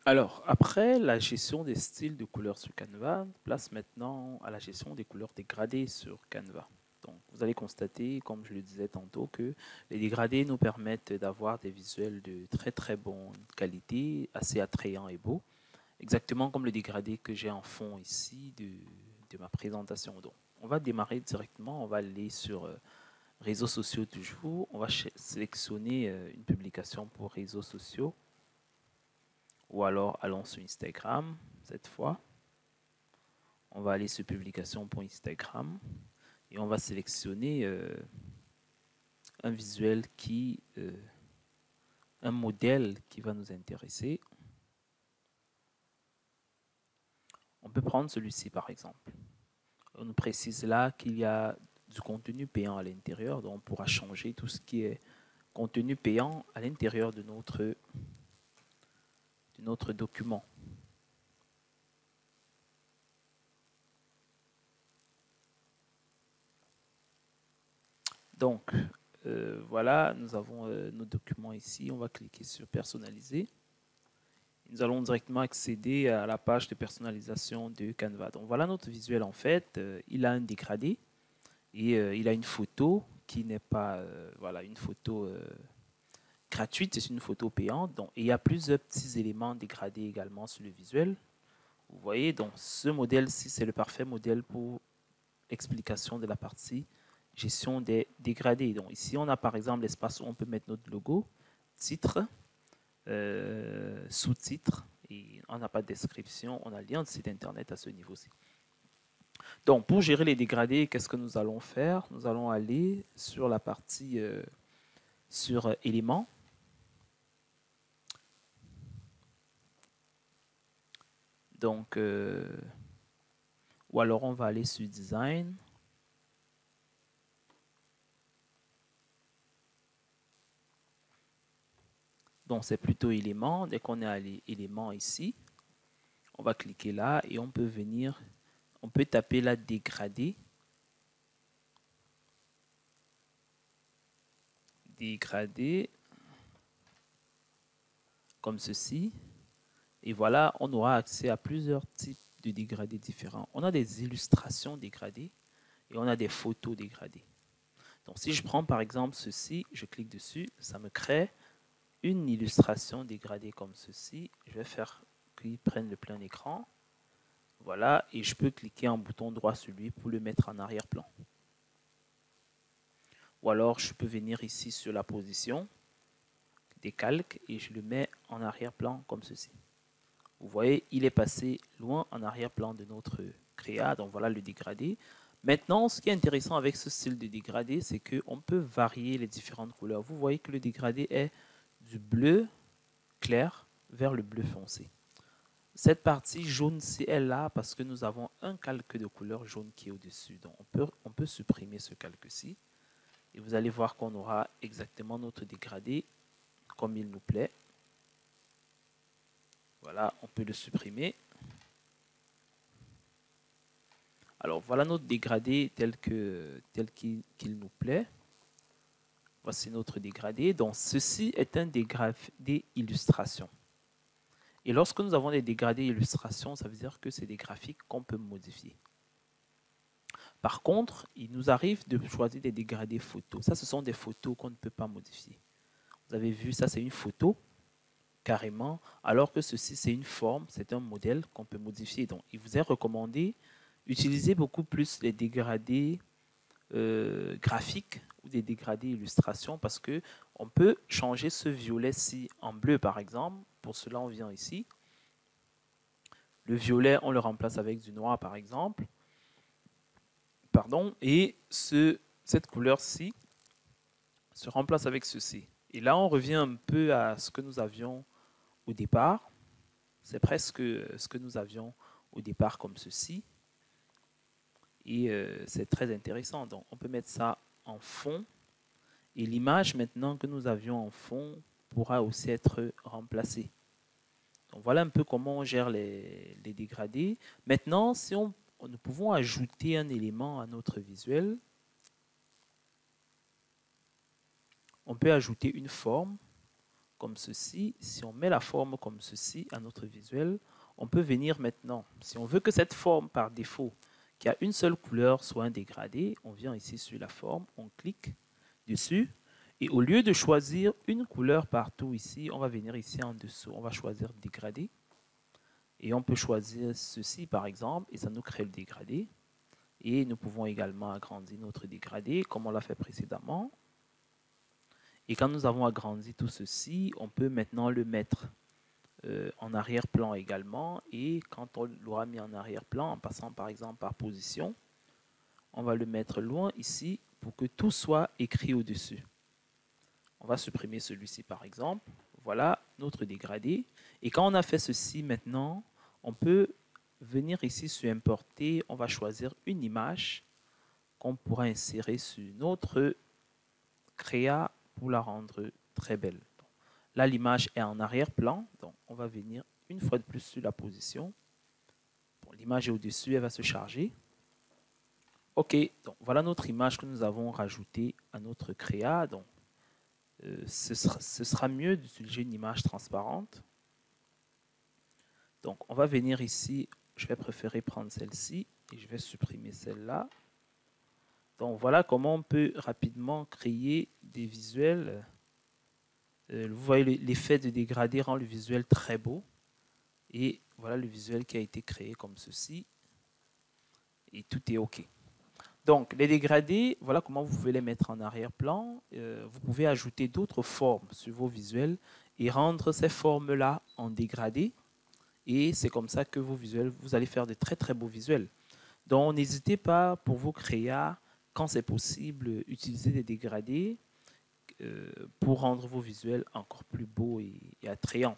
Alors, après la gestion des styles de couleurs sur Canva, place maintenant à la gestion des couleurs dégradées sur Canva. Donc, vous allez constater, comme je le disais tantôt, que les dégradés nous permettent d'avoir des visuels de très très bonne qualité, assez attrayants et beaux, exactement comme le dégradé que j'ai en fond ici de ma présentation. Donc, on va démarrer directement, on va aller sur réseaux sociaux toujours, on va sélectionner une publication pour réseaux sociaux, ou alors allons sur Instagram cette fois. On va aller sur publication pour Instagram et on va sélectionner un visuel un modèle qui va nous intéresser. On peut prendre celui-ci par exemple. On nous précise là qu'il y a du contenu payant à l'intérieur, donc on pourra changer tout ce qui est contenu payant à l'intérieur de notre document. Donc, voilà, nous avons nos documents ici. On va cliquer sur personnaliser. Nous allons directement accéder à la page de personnalisation de Canva. Donc voilà notre visuel en fait. Il a un dégradé et il a une photo qui n'est pas voilà, une photo gratuite, c'est une photo payante. Donc, et il y a plusieurs petits éléments dégradés également sur le visuel. Vous voyez, donc ce modèle-ci, c'est le parfait modèle pour l'explication de la partie gestion des dégradés. Donc ici, on a par exemple l'espace où on peut mettre notre logo, titre, sous-titres, et on n'a pas de description, on a le lien de site internet à ce niveau-ci. Donc pour gérer les dégradés, qu'est-ce que nous allons faire? Nous allons aller sur la partie sur éléments. Donc, ou alors on va aller sur design. Donc c'est plutôt éléments. Dès qu'on est à l'élément ici, on va cliquer là et on peut venir, on peut taper là dégradé. Dégradé comme ceci. Et voilà, on aura accès à plusieurs types de dégradés différents. On a des illustrations dégradées et on a des photos dégradées. Donc si je prends par exemple ceci, je clique dessus, ça me crée une illustration dégradée comme ceci. Je vais faire qu'il prenne le plein écran. Voilà, et je peux cliquer en bouton droit sur lui pour le mettre en arrière-plan. Ou alors je peux venir ici sur la position des calques et je le mets en arrière-plan comme ceci. Vous voyez, il est passé loin en arrière-plan de notre créa. Donc voilà le dégradé. Maintenant, ce qui est intéressant avec ce style de dégradé, c'est qu'on peut varier les différentes couleurs. Vous voyez que le dégradé est du bleu clair vers le bleu foncé. Cette partie jaune-ci est là parce que nous avons un calque de couleur jaune qui est au-dessus. Donc on peut supprimer ce calque-ci. Et vous allez voir qu'on aura exactement notre dégradé comme il nous plaît. Voilà, on peut le supprimer. Alors voilà notre dégradé tel qu'il nous plaît. Voici notre dégradé. Donc ceci est un dégradé illustration. Et lorsque nous avons des dégradés illustrations, ça veut dire que c'est des graphiques qu'on peut modifier. Par contre, il nous arrive de choisir des dégradés photos. Ça, ce sont des photos qu'on ne peut pas modifier. Vous avez vu, ça c'est une photo carrément, alors que ceci c'est une forme, c'est un modèle qu'on peut modifier. Donc il vous est recommandé d'utiliser beaucoup plus les dégradés graphiques ou des dégradés illustrations parce que on peut changer ce violet-ci en bleu par exemple. Pour cela, on vient ici. Le violet, on le remplace avec du noir par exemple. Pardon, et cette couleur-ci se remplace avec ceci. Et là, on revient un peu à ce que nous avions au départ. C'est presque ce que nous avions au départ comme ceci. Et c'est très intéressant. Donc, on peut mettre ça en fond. Et l'image maintenant que nous avions en fond pourra aussi être remplacée. Donc, voilà un peu comment on gère les dégradés. Maintenant, si nous pouvons ajouter un élément à notre visuel, on peut ajouter une forme. comme ceci, si on met la forme comme ceci à notre visuel, on peut venir maintenant, si on veut que cette forme par défaut, qui a une seule couleur, soit un dégradé, on vient ici sur la forme, on clique dessus, et au lieu de choisir une couleur partout ici, on va venir ici en dessous, on va choisir dégradé, et on peut choisir ceci par exemple, et ça nous crée le dégradé. Et nous pouvons également agrandir notre dégradé, comme on l'a fait précédemment. Et quand nous avons agrandi tout ceci, on peut maintenant le mettre en arrière-plan également. Et quand on l'aura mis en arrière-plan, en passant par exemple par position, on va le mettre loin ici pour que tout soit écrit au-dessus. On va supprimer celui-ci par exemple. Voilà notre dégradé. Et quand on a fait ceci maintenant, on peut venir ici sur importer. On va choisir une image qu'on pourra insérer sur notre créa pour la rendre très belle. Donc, là, l'image est en arrière-plan. Donc, on va venir une fois de plus sur la position. Bon, l'image est au-dessus, elle va se charger. OK, donc voilà notre image que nous avons rajoutée à notre créa. Donc, ce sera mieux d'utiliser une image transparente. Donc, on va venir ici. Je vais préférer prendre celle-ci et je vais supprimer celle-là. Donc, voilà comment on peut rapidement créer des visuels. Vous voyez, l'effet de dégradé rend le visuel très beau. Et voilà le visuel qui a été créé comme ceci. Et tout est OK. Donc, les dégradés, voilà comment vous pouvez les mettre en arrière-plan. Vous pouvez ajouter d'autres formes sur vos visuels et rendre ces formes-là en dégradé. Et c'est comme ça que vos visuels, vous allez faire de très très beaux visuels. Donc, n'hésitez pas pour vos créas, quand c'est possible, utiliser des dégradés pour rendre vos visuels encore plus beaux et attrayants.